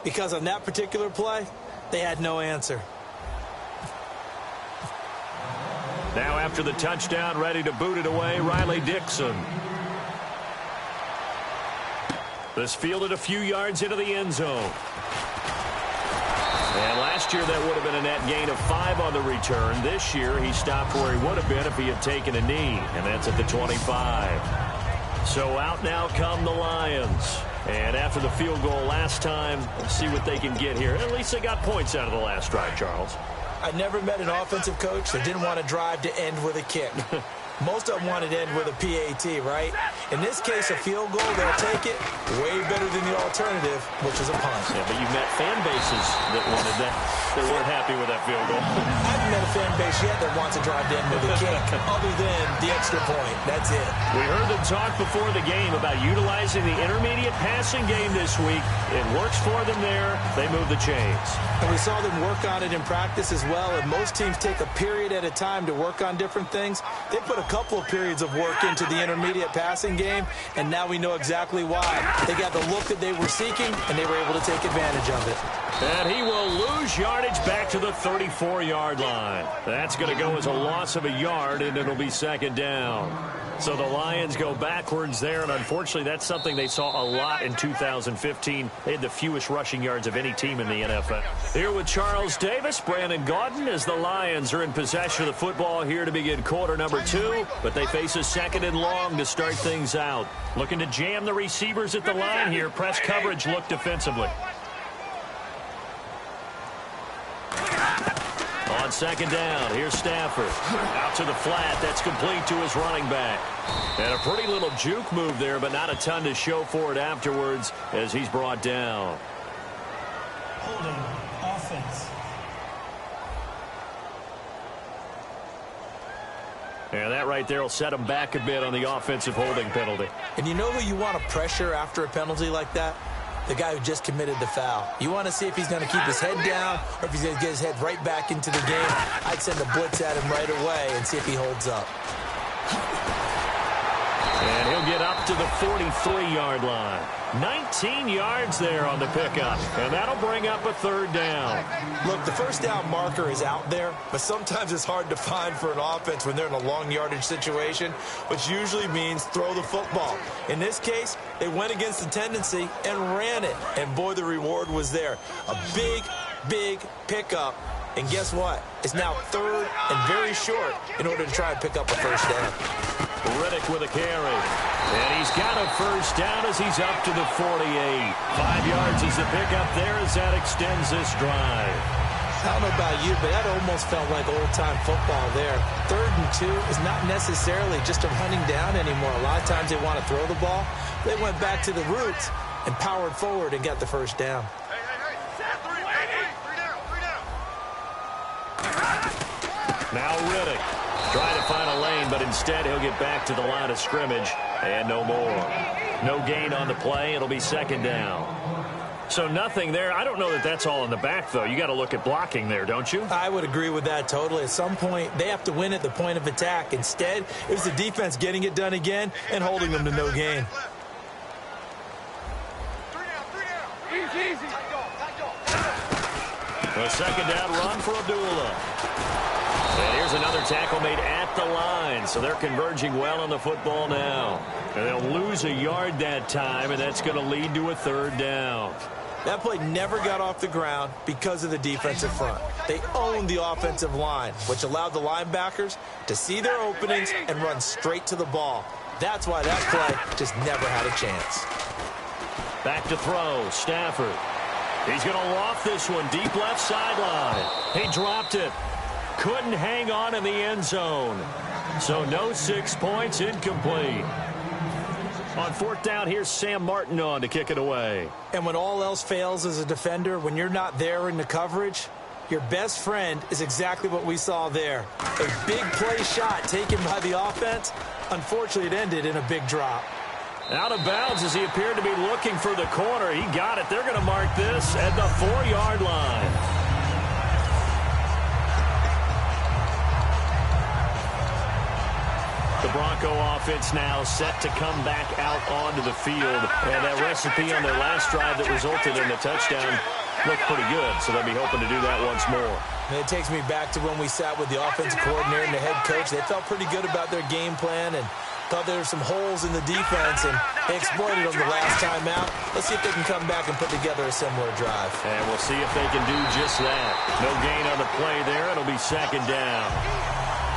because on that particular play, they had no answer. Now after the touchdown, ready to boot it away, Riley Dixon. This fielded a few yards into the end zone. And last year that would have been a net gain of 5 on the return. This year he stopped where he would have been if he had taken a knee, and that's at the 25. So out now come the Lions. And after the field goal last time, let's see what they can get here. At least they got points out of the last drive, Charles. I never met an offensive coach that didn't want to drive to end with a kick. Most of them wanted to end with a PAT, right? In this case, a field goal, they'll take it way better than the alternative, which is a punt. Yeah, but you've met fan bases that wanted that. They weren't happy with that field goal. I haven't met a fan base yet that wants to drive to end with a kick, other than the extra point. That's it. We heard them talk before the game about utilizing the intermediate passing game this week. It works for them there. They move the chains. And we saw them work on it in practice as well. And most teams take a period at a time to work on different things. They put a couple of periods of work into the intermediate passing game, and now we know exactly why. They got the look that they were seeking, and they were able to take advantage of it. And he will lose yardage back to the 34-yard line. That's going to go as a loss of a yard, and it'll be second down. So the Lions go backwards there, and unfortunately that's something they saw a lot in 2015. They had the fewest rushing yards of any team in the NFL. Here with Charles Davis, Brandon Gaudin, as the Lions are in possession of the football here to begin quarter number 2, but they face a second and long to start things out. Looking to jam the receivers at the line here. Press coverage look defensively. On second down, here's Stafford. Out to the flat, that's complete to his running back. And a pretty little juke move there, but not a ton to show for it afterwards as he's brought down. Holding offense. And that right there will set him back a bit on the offensive holding penalty. And you know who you want to pressure after a penalty like that? The guy who just committed the foul. You want to see if he's going to keep his head down or if he's going to get his head right back into the game. I'd send a blitz at him right away and see if he holds up. And he'll get up to the 43-yard line. 19 yards there on the pickup. And that'll bring up a third down. Look, the first down marker is out there, but sometimes it's hard to find for an offense when they're in a long yardage situation, which usually means throw the football. In this case, they went against the tendency and ran it. And boy, the reward was there. A big, big pickup. And guess what? It's now third and very short in order to try and pick up a first down. Riddick with a carry. And he's got a first down as he's up to the 48. 5 yards is the pickup there as that extends this drive. I don't know about you, but that almost felt like old-time football there. 3rd and 2 is not necessarily just a running down anymore. A lot of times they want to throw the ball. They went back to the roots and powered forward and got the first down. Now Riddick trying to find a lane, but instead he'll get back to the line of scrimmage and no more. No gain on the play. It'll be second down. So nothing there. I don't know that that's all in the back, though. You got to look at blocking there, don't you? I would agree with that totally. At some point, they have to win at the point of attack. Instead, it was the defense getting it done again and holding them to no gain. A second down run for Abdullah. And here's another tackle made at the line. So they're converging well on the football now. And they'll lose a yard that time, and that's going to lead to a third down. That play never got off the ground because of the defensive front. They owned the offensive line, which allowed the linebackers to see their openings and run straight to the ball. That's why that play just never had a chance. Back to throw, Stafford. He's going to loft this one deep left sideline. He dropped it. Couldn't hang on in the end zone. So no 6 points, incomplete. On 4th down, here's Sam Martin on to kick it away. And when all else fails as a defender, when you're not there in the coverage, your best friend is exactly what we saw there. A big play shot taken by the offense. Unfortunately, it ended in a big drop. Out of bounds as he appeared to be looking for the corner. He got it. They're going to mark this at the 4-yard line. The Bronco offense now set to come back out onto the field. And that recipe on their last drive that resulted in a touchdown looked pretty good, so they'll be hoping to do that once more. And it takes me back to when we sat with the offensive coordinator and the head coach. They felt pretty good about their game plan and thought there were some holes in the defense, and they exploited them the last time out. Let's see if they can come back and put together a similar drive. And we'll see if they can do just that. No gain on the play there. It'll be second down.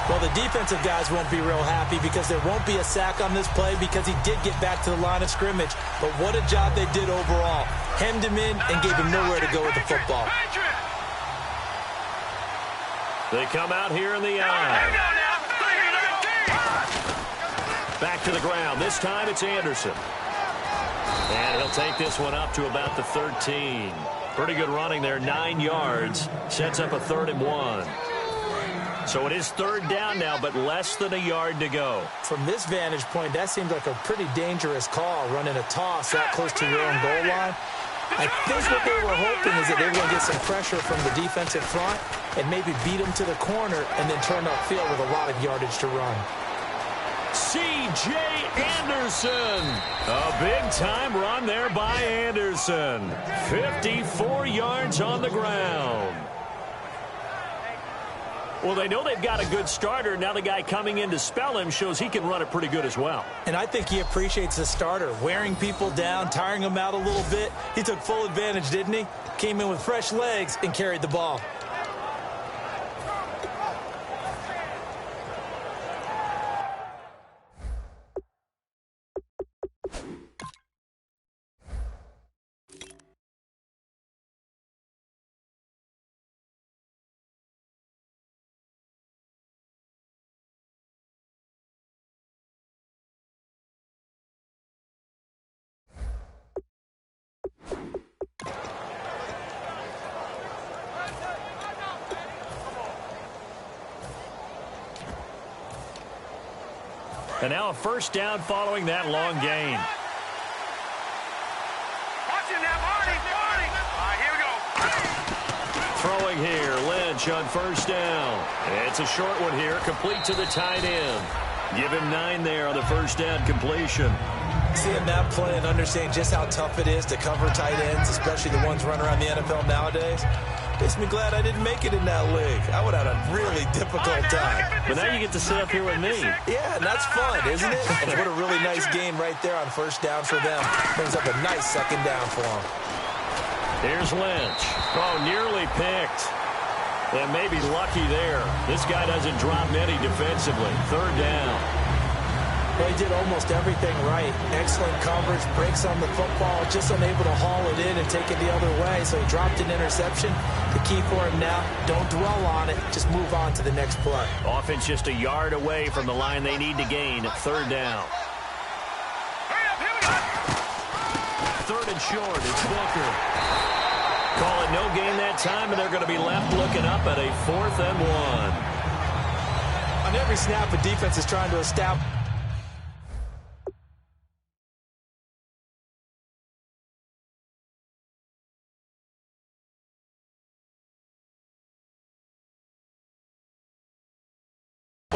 Well, the defensive guys won't be real happy because there won't be a sack on this play because he did get back to the line of scrimmage. But what a job they did overall. Hemmed him in and gave him nowhere to go with the football. They come out here in the eye. Back to the ground. This time it's Anderson. And he'll take this one up to about the 13. Pretty good running there, 9 yards. Sets up a 3rd and 1. So it is 3rd down now, but less than a yard to go. From this vantage point, that seems like a pretty dangerous call, running a toss that close to your own goal line. I think what they were hoping is that they were going to get some pressure from the defensive front and maybe beat them to the corner and then turn upfield with a lot of yardage to run. C.J. Anderson. A big-time run there by Anderson. 54 yards on the ground. Well, they know they've got a good starter. Now the guy coming in to spell him shows he can run it pretty good as well. And I think he appreciates the starter, wearing people down, tiring them out a little bit. He took full advantage, didn't he? Came in with fresh legs and carried the ball. And now a 1st down following that long gain. Throwing here, Lynch on 1st down. It's a short one here, complete to the tight end. Give him 9 there on the 1st down completion. Seeing that play and understanding just how tough it is to cover tight ends, especially the ones running around the NFL nowadays, makes me glad I didn't make it in that league. I would have had a really difficult time. But now you get to sit up here with me. Yeah, and that's fun, isn't it? And what a really nice gain right there on 1st down for them. Brings up a nice 2nd down for them. Here's Lynch. Oh, nearly picked. And maybe lucky there. This guy doesn't drop many defensively. 3rd down. Well, he did almost everything right. Excellent coverage, breaks on the football, just unable to haul it in and take it the other way, so he dropped an interception. The key for him now, don't dwell on it, just move on to the next play. Offense just a yard away from the line they need to gain. 3rd down. 3rd and short, it's Booker. Call it no gain that time, and they're going to be left looking up at a 4th and 1. On every snap, a defense is trying to establish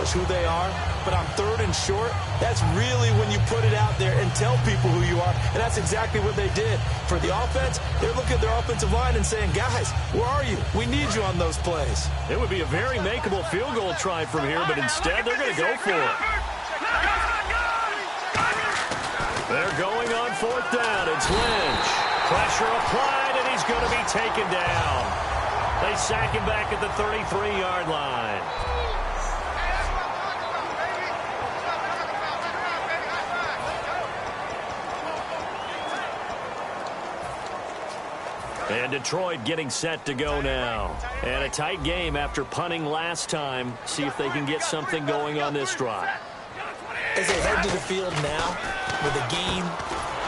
who they are, but on 3rd and short, that's really when you put it out there and tell people who you are, and that's exactly what they did. For the offense, they're looking at their offensive line and saying, guys, where are you? We need you on those plays. It would be a very makeable field goal try from here, but instead they're going to go for it. They're going on 4th down. It's Lynch. Pressure applied, and he's going to be taken down. They sack him back at the 33-yard line. And Detroit getting set to go now. And a tight game after punting last time. See if they can get something going on this drive. As they head to the field now, with the game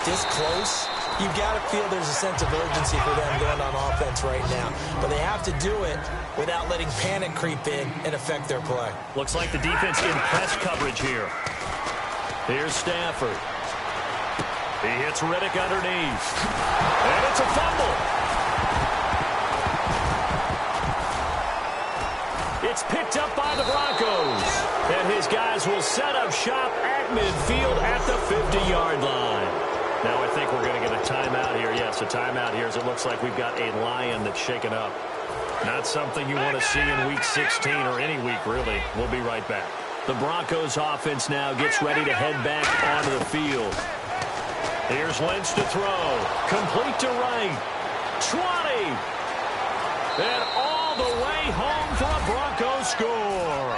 this close, you've got to feel there's a sense of urgency for them going on offense right now. But they have to do it without letting panic creep in and affect their play. Looks like the defense in press coverage here. Here's Stafford. He hits Riddick underneath. And it's a fumble. It's picked up by the Broncos. And his guys Broncos will set up shop at midfield at the 50-yard line. Now I think we're going to get a timeout here. Yes, a timeout here as it looks like we've got a Lion that's shaken up. Not something you want to see in Week 16 or any week, really. We'll be right back. The Broncos offense now gets ready to head back onto the field. Here's Lynch to throw. Complete to Wright. 20. And all the way home for a Broncos score.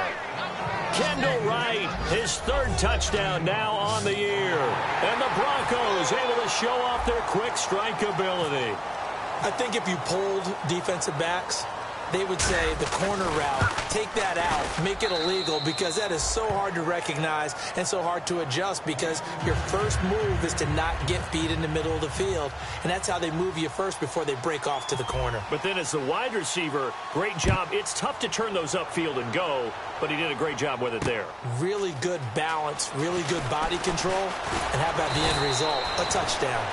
Kendall Wright, his third touchdown now on the year. And the Broncos able to show off their quick strike ability. I think if you polled defensive backs, they would say the corner route, take that out, make it illegal, because that is so hard to recognize and so hard to adjust, because your first move is to not get beat in the middle of the field, and that's how they move you first before they break off to the corner. But then as the wide receiver, great job. It's tough to turn those upfield and go, but he did a great job with it there. Really good balance, really good body control, and how about the end result? A touchdown.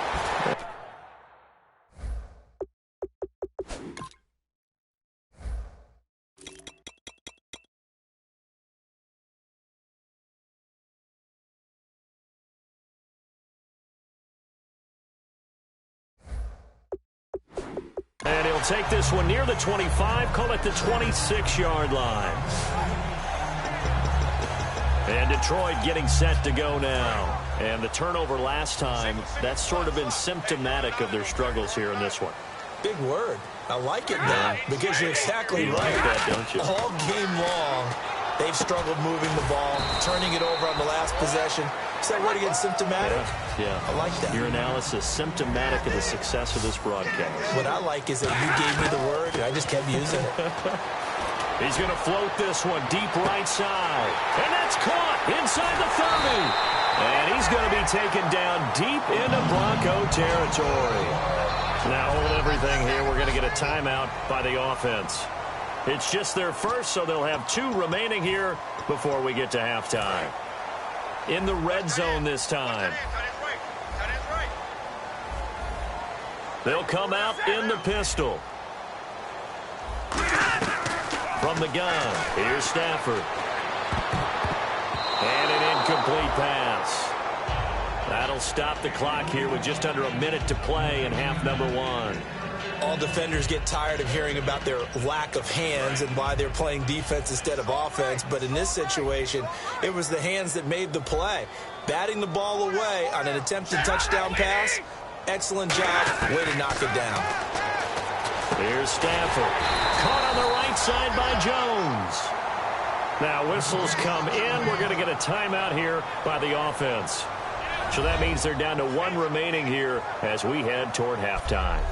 And he'll take this one near the 25, call it the 26-yard line. And Detroit getting set to go now. And the turnover last time, that's sort of been symptomatic of their struggles here in this one. Big word. I like it now, because you're exactly right. Like that, don't you? All game long, they've struggled moving the ball, turning it over on the last possession. Is that word again, symptomatic? Yeah. I like that. Your analysis, symptomatic of the success of this broadcast. What I like is that you gave me the word, and I just kept using it. He's going to float this one deep right side. And that's caught inside the 30. And he's going to be taken down deep into Bronco territory. Now hold everything here. We're going to get a timeout by the offense. It's just their first, so they'll have 2 remaining here before we get to halftime. In the red zone this time. They'll come out in the pistol. From the gun, here's Stafford. And an incomplete pass. That'll stop the clock here with just under a minute to play in half number 1. All defenders get tired of hearing about their lack of hands and why they're playing defense instead of offense. But in this situation, it was the hands that made the play. Batting the ball away on an attempted touchdown pass. Excellent job. Way to knock it down. Here's Stafford. Caught on the right side by Jones. Now whistles come in. We're going to get a timeout here by the offense. So that means they're down to 1 remaining here as we head toward halftime.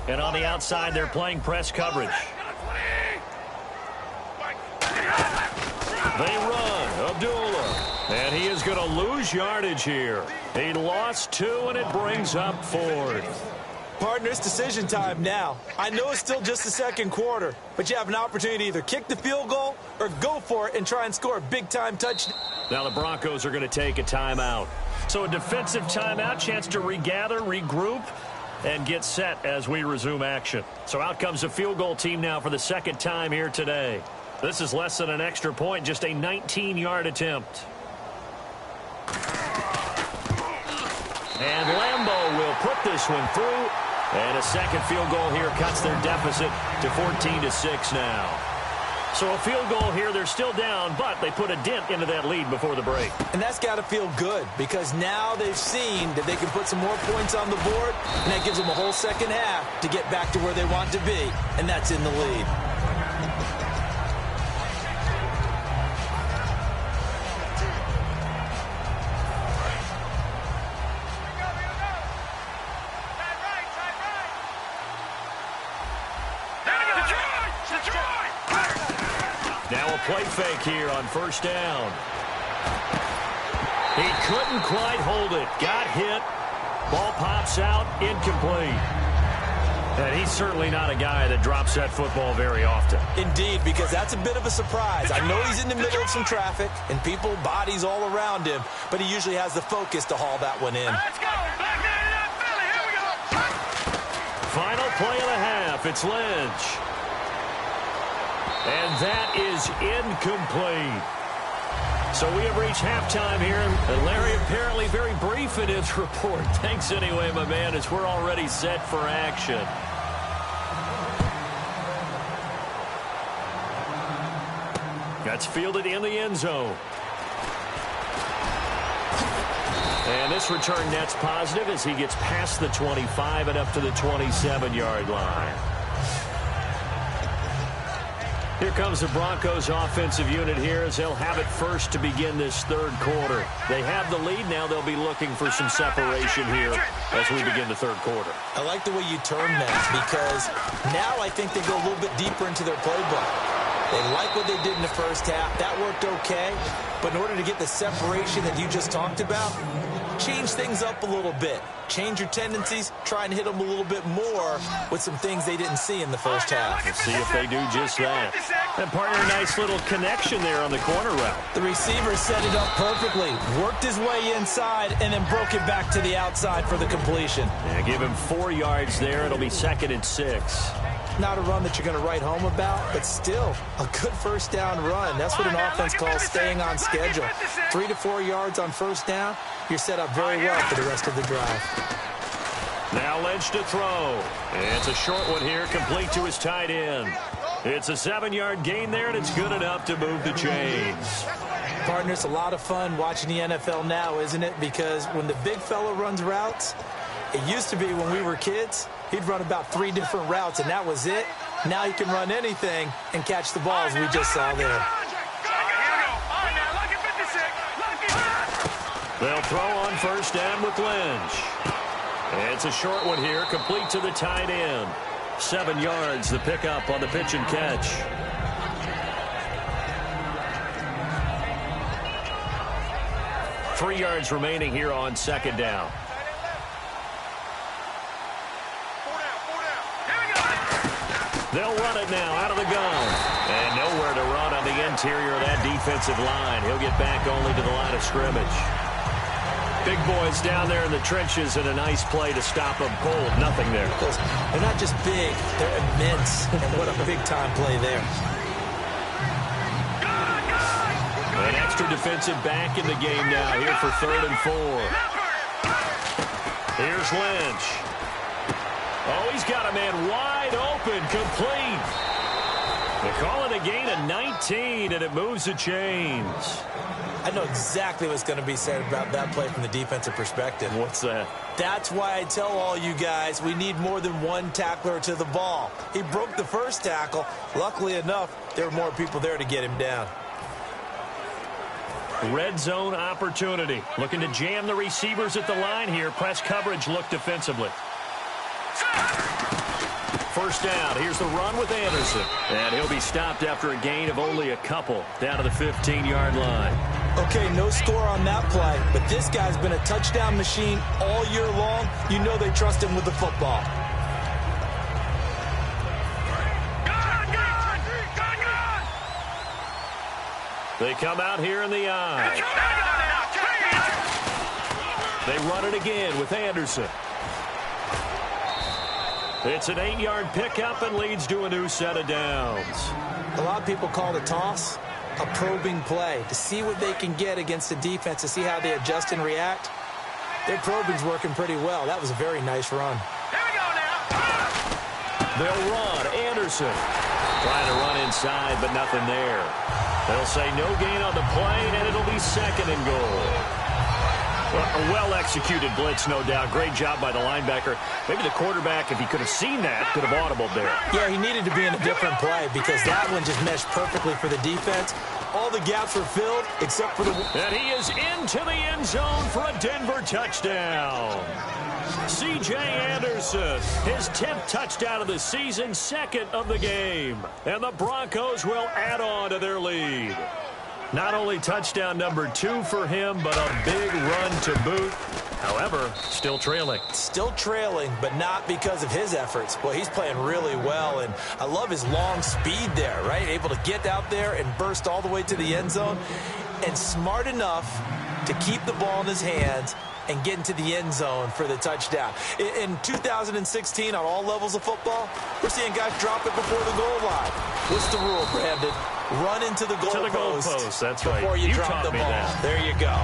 And on the outside, they're playing press coverage. They run. Abdullah. And he is going to lose yardage here. He lost 2, and it brings up 4th. Partner, it's decision time now. I know it's still just the second quarter, but you have an opportunity to either kick the field goal or go for it and try and score a big-time touchdown. Now the Broncos are going to take a timeout. So a defensive timeout, chance to regather, regroup, and get set as we resume action. So out comes the field goal team now for the second time here today. This is less than an extra point, just a 19-yard attempt. And Lambeau will put this one through. And a second field goal here cuts their deficit to 14-6 now. So a field goal here, they're still down, but they put a dent into that lead before the break. And that's got to feel good, because now they've seen that they can put some more points on the board, and that gives them a whole second half to get back to where they want to be, and that's in the lead. Now a play fake here on first down. He couldn't quite hold it. Got hit. Ball pops out. Incomplete. And he's certainly not a guy that drops that football very often. Indeed, because that's a bit of a surprise. I know he's in the middle of some traffic and people, bodies all around him, but he usually has the focus to haul that one in. Let's go. Here we go. Final play of the half. It's Lynch. And that is incomplete. So we have reached halftime here, and Larry apparently very brief in his report. Thanks anyway, my man, as we're already set for action. That's fielded in the end zone. And this return net's positive as he gets past the 25 and up to the 27-yard line. Here comes the Broncos offensive unit here as they'll have it first to begin this third quarter. They have the lead. Now they'll be looking for some separation here as we begin the third quarter. I like the way you term that because now I think they go a little bit deeper into their playbook. They like what they did in the first half. That worked okay. But in order to get the separation that you just talked about, change things up a little bit. Change your tendencies. Try and hit them a little bit more with some things they didn't see in the first half. Let's see if they do just that. And partner, a nice little connection there on the corner route. The receiver set it up perfectly. Worked his way inside and then broke it back to the outside for the completion. Yeah, give him 4 yards there. It'll be 2nd and 6. Not a run that you're going to write home about, but still a good first down run. That's what an offense calls staying on schedule. 3 to 4 yards on first down. You're set up very well for the rest of the drive. Now Lynch to throw. It's a short one here, complete to his tight end. It's a 7-yard gain there, and it's good enough to move the chains. Partner, it's a lot of fun watching the NFL now, isn't it? Because when the big fella runs routes, it used to be when we were kids, he'd run about 3 different routes, and that was it. Now he can run anything and catch the balls we just saw there. They'll throw on first down with Lynch. It's a short one here, complete to the tight end. 7 yards, the pickup on the pitch and catch. Three yards remaining here on second down. They'll run it now out of the gun. And nowhere to run on the interior of that defensive line. He'll get back only to the line of scrimmage. Big boys down there in the trenches, and a nice play to stop them cold. Nothing there. They're not just big, they're immense. And what a big-time play there. An extra defensive back in the game now here for 3rd and 4. Here's Lynch. Oh, he's got a man wide open, complete. They call it a gain of 19, and it moves the chains. I know exactly what's going to be said about that play from the defensive perspective. What's that? That's why I tell all you guys we need more than one tackler to the ball. He broke the first tackle. Luckily enough, there were more people there to get him down. Red zone opportunity. Looking to jam the receivers at the line here. Press coverage look defensively. First down. Here's the run with Anderson. And he'll be stopped after a gain of only a couple. Down to the 15-yard line. Okay, no score on that play, but this guy's been a touchdown machine all year long. You know they trust him with the football. They come out here in the eye. They run it again with Anderson. It's an 8-yard pickup and leads to a new set of downs. A lot of people call the toss a probing play to see what they can get against the defense, to see how they adjust and react. Their probing's working pretty well. That was a very nice run. Here we go now. They'll run. Anderson trying to run inside, but nothing there. They'll say no gain on the play, and it'll be 2nd and goal. Well, a well-executed blitz, no doubt. Great job by the linebacker. Maybe the quarterback, if he could have seen that, could have audibled there. Yeah, he needed to be in a different play because that one just meshed perfectly for the defense. All the gaps were filled except for the... And he is into the end zone for a Denver touchdown. C.J. Anderson, his 10th touchdown of the season, 2nd of the game. And the Broncos will add on to their lead. Not only touchdown number 2 for him, but a big run to boot. However, still trailing. Still trailing, but not because of his efforts. Well, he's playing really well, and I love his long speed there, right? Able to get out there and burst all the way to the end zone, and smart enough to keep the ball in his hands and get into the end zone for the touchdown. In 2016, on all levels of football, we're seeing guys drop it before the goal line. What's the rule, Brandon? Run into the goal post. That's right. Before you drop the ball. That. There you go.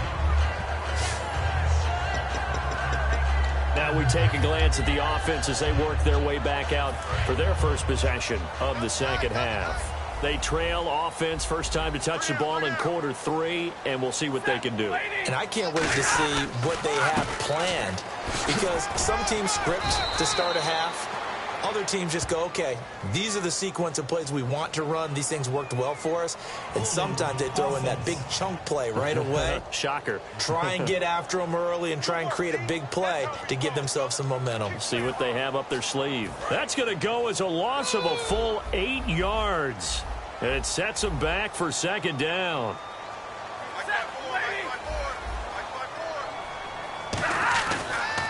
Now we take a glance at the offense as they work their way back out for their first possession of the second half. They trail offense, first time to touch the ball in quarter 3, and we'll see what they can do. And I can't wait to see what they have planned, because some teams script to start a half. Other teams just go, okay, these are the sequence of plays we want to run. These things worked well for us. And sometimes they throw in that big chunk play right away. Shocker. Try and get after them early and try and create a big play to give themselves some momentum. See what they have up their sleeve. That's going to go as a loss of a full 8 yards. And it sets them back for second down.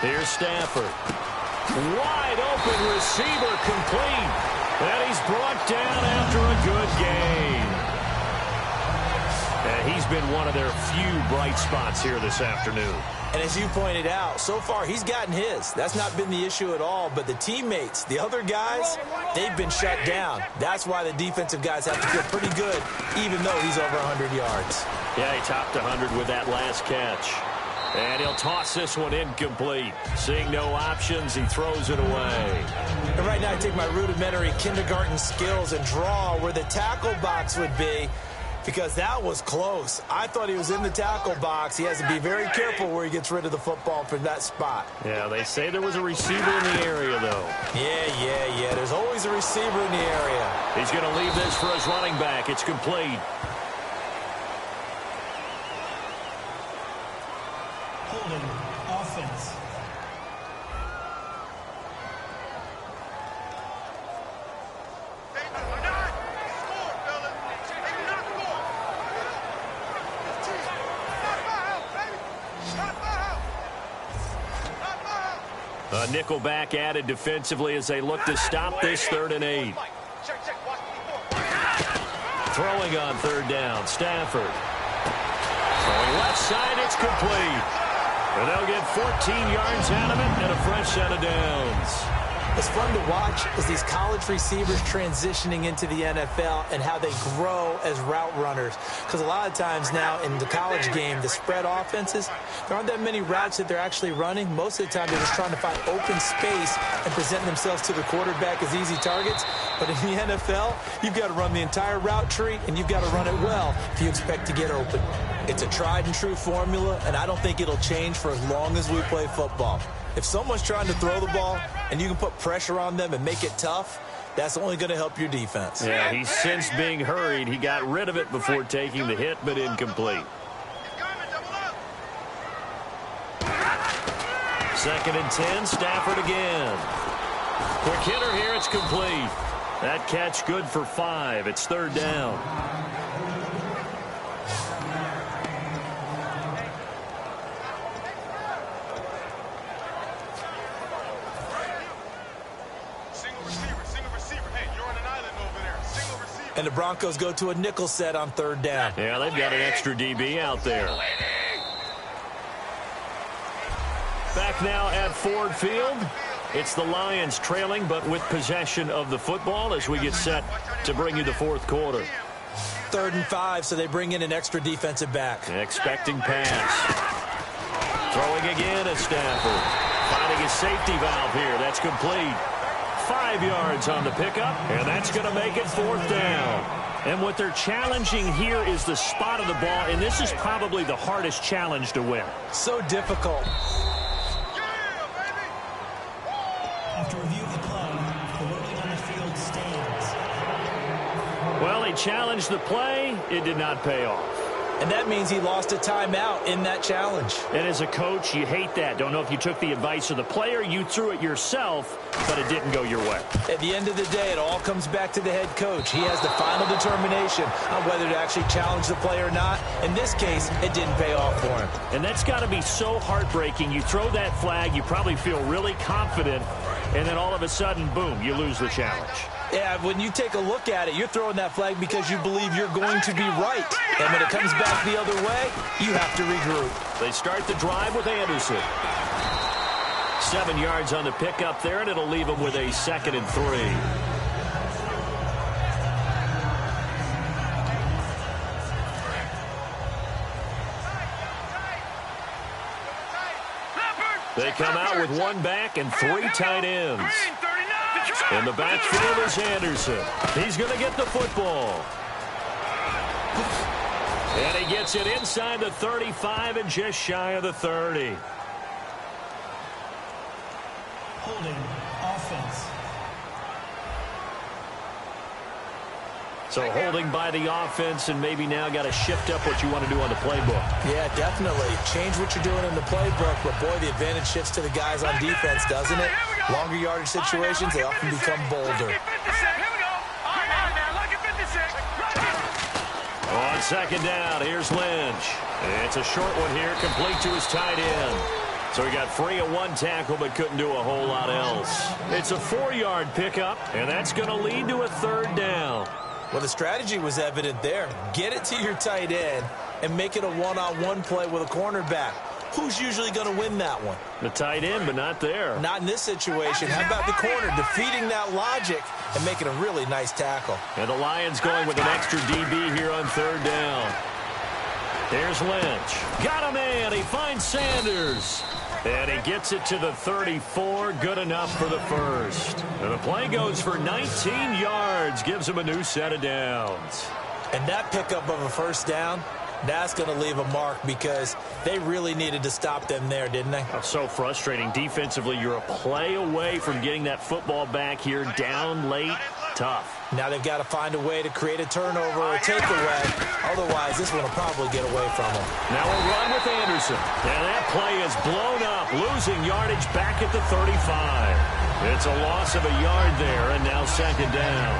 Here's Stafford. Wide open receiver complete. And he's brought down after a good game. And he's been one of their few bright spots here this afternoon. And as you pointed out, so far he's gotten his. That's not been the issue at all. But the teammates, the other guys, they've been shut down. That's why the defensive guys have to feel pretty good, even though he's over 100 yards. Yeah, he topped 100 with that last catch. And he'll toss this one incomplete. Seeing no options, he throws it away. And right now I take my rudimentary kindergarten skills and draw where the tackle box would be, because that was close. I thought he was in the tackle box. He has to be very careful where he gets rid of the football from that spot. Yeah, they say there was a receiver in the area, though. Yeah. There's always a receiver in the area. He's going to leave this for his running back. It's complete. Holding offense. A nickelback added defensively as they look to stop this 3rd and 8. Throwing on 3rd down, Stafford. Throwing left side, it's complete. And they'll get 14 yards out of it and a fresh set of downs. What's fun to watch is these college receivers transitioning into the NFL and how they grow as route runners. Because a lot of times now in the college game, the spread offenses, there aren't that many routes that they're actually running. Most of the time they're just trying to find open space and present themselves to the quarterback as easy targets. But in the NFL, you've got to run the entire route tree, and you've got to run it well if you expect to get open. It's a tried and true formula, and I don't think it'll change for as long as we play football. If someone's trying to throw the ball and you can put pressure on them and make it tough, that's only going to help your defense. Yeah, he's since being hurried. He got rid of it before taking the hit, but incomplete. 2nd and 10, Stafford again. Quick hitter here, it's complete. That catch good for 5. It's 3rd down. And the Broncos go to a nickel set on 3rd down. Yeah, they've got an extra DB out there. Back now at Ford Field. It's the Lions trailing, but with possession of the football as we get set to bring you the 4th quarter. 3rd and 5, so they bring in an extra defensive back. Expecting pass. Throwing again at Stafford. Finding his safety valve here. That's complete. 5 yards on the pickup, and that's going to make it 4th down. And what they're challenging here is the spot of the ball, and this is probably the hardest challenge to win. So difficult. After review of the play, the ruling on the field stands. Well, he challenged the play. It did not pay off. And that means he lost a timeout in that challenge. And as a coach, you hate that. Don't know if you took the advice of the player, you threw it yourself, but it didn't go your way. At the end of the day, it all comes back to the head coach. He has the final determination on whether to actually challenge the play or not. In this case, it didn't pay off for him. And that's got to be so heartbreaking. You throw that flag, you probably feel really confident, and then all of a sudden, boom, you lose the challenge. Yeah, when you take a look at it, you're throwing that flag because you believe you're going to be right. And when it comes back the other way, you have to regroup. They start the drive with Anderson. 7 yards on the pickup there, and it'll leave him with a 2nd and 3. They come out with 1 back and 3 tight ends. In the backfield is Anderson. He's going to get the football. And he gets it inside the 35 and just shy of the 30. Holding offense. So holding by the offense, and maybe now got to shift up what you want to do on the playbook. Yeah, definitely. Change what you're doing in the playbook, but boy, the advantage shifts to the guys on defense, doesn't it? Longer yardage situations, they often become bolder. On 2nd down, here's Lynch. It's a short one here, complete to his tight end. So he got free of 1 tackle, but couldn't do a whole lot else. It's a 4-yard pickup, and that's going to lead to a 3rd down. Well, the strategy was evident there. Get it to your tight end and make it a one-on-one play with a cornerback. Who's usually going to win that one? The tight end, but not there. Not in this situation. How about the corner defeating that logic and making a really nice tackle? And the Lions going with an extra DB here on 3rd down. Here's Lynch. Got a man. He finds Sanders. And he gets it to the 34. Good enough for the 1st. And the play goes for 19 yards. Gives him a new set of downs. And that pickup of a 1st down, that's going to leave a mark because they really needed to stop them there, didn't they? Oh, so frustrating. Defensively, you're a play away from getting that football back here. Down late. Tough. Now they've got to find a way to create a turnover or a takeaway. Otherwise, this one will probably get away from them. Now a run with Anderson. And that play is blown up, losing yardage back at the 35. It's a loss of a yard there, and now 2nd down.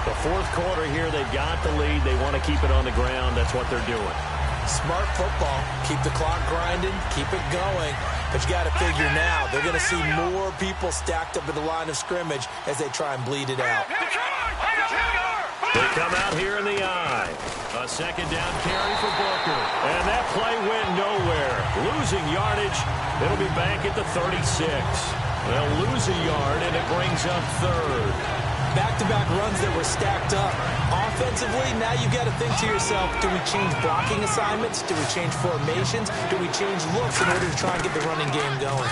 The 4th quarter here, they've got the lead. They want to keep it on the ground. That's what they're doing. Smart football. Keep the clock grinding. Keep it going. But you got to figure now, they're going to see more people stacked up at the line of scrimmage as they try and bleed it out. They come out here in the eye. A 2nd down carry for Booker. And that play went nowhere. Losing yardage. It'll be back at the 36. They'll lose a yard, and it brings up 3rd. Back-to-back runs that were stacked up. Offensively, now you've got to think to yourself, do we change blocking assignments? Do we change formations? Do we change looks in order to try and get the running game going?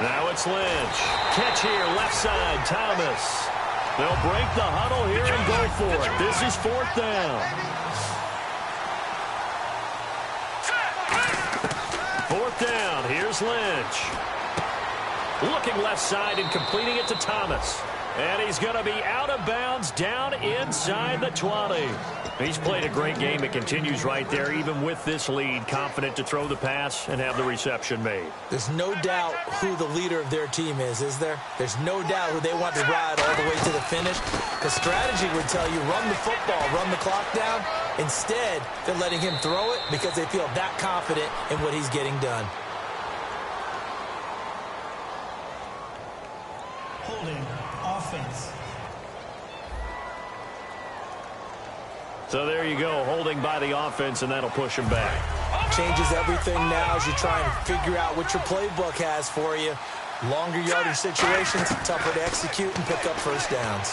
Now it's Lynch. Catch here, left side, Thomas. They'll break the huddle here and go for it. This is 4th down. 4th down, here's Lynch. Looking left side and completing it to Thomas. And he's going to be out of bounds down inside the 20. He's played a great game. It continues right there, even with this lead, confident to throw the pass and have the reception made. There's no doubt who the leader of their team is there? There's no doubt who they want to ride all the way to the finish. The strategy would tell you, run the football, run the clock down. Instead, they're letting him throw it because they feel that confident in what he's getting done. Holding offense. So there you go, holding by the offense, and that'll push him back. Changes everything now as you try and figure out what your playbook has for you. Longer yardage situations, tougher to execute and pick up 1st downs.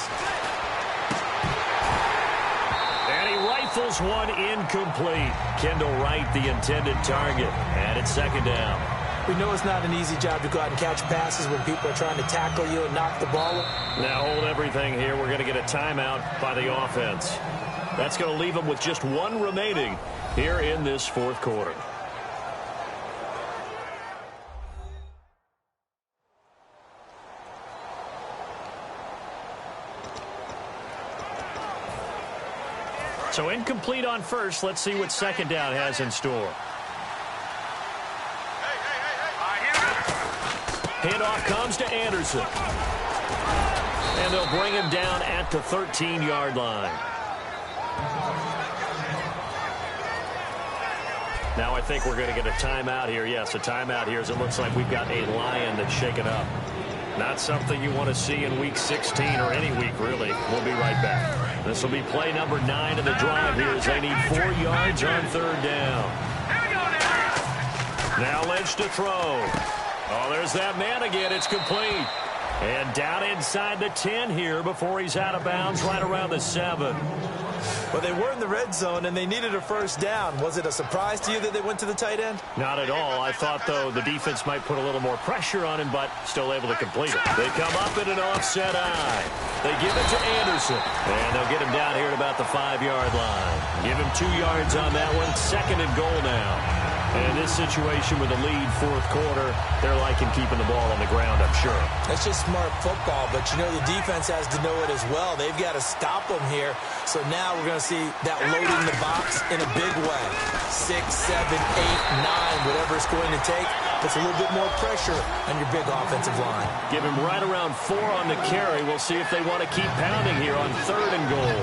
And he rifles one incomplete. Kendall Wright, the intended target. And it's 2nd down. We know it's not an easy job to go out and catch passes when people are trying to tackle you and knock the ball up. Now hold everything here. We're going to get a timeout by the offense. That's going to leave them with just 1 remaining here in this 4th quarter. So incomplete on first. Let's see what second down has in store. Handoff comes to Anderson. And they'll bring him down at the 13-yard line. Now I think we're going to get a timeout here. Yes, a timeout here as it looks like we've got a Lion that's shaken up. Not something you want to see in Week 16 or any week, really. We'll be right back. This will be play number 9 of the drive here as they need 4 yards on third down. Now Lynch to throw. Oh, there's that man again. It's complete. And down inside the 10 here before he's out of bounds right around the 7. Well, they were in the red zone, and they needed a first down. Was it a surprise to you that they went to the tight end? Not at all. I thought, though, the defense might put a little more pressure on him, but still able to complete it. They come up in an offset eye. They give it to Anderson, and they'll get him down here at about the 5-yard line. Give him 2 yards on that one. Second and goal now. And in this situation with a lead fourth quarter, they're liking keeping the ball on the ground, I'm sure. That's just smart football, but you know the defense has to know it as well. They've got to stop them here. So now we're going to see that loading the box in a big way. 6, 7, 8, 9, whatever it's going to take. Puts a little bit more pressure on your big offensive line. Give him right around 4 on the carry. We'll see if they want to keep pounding here on third and goal.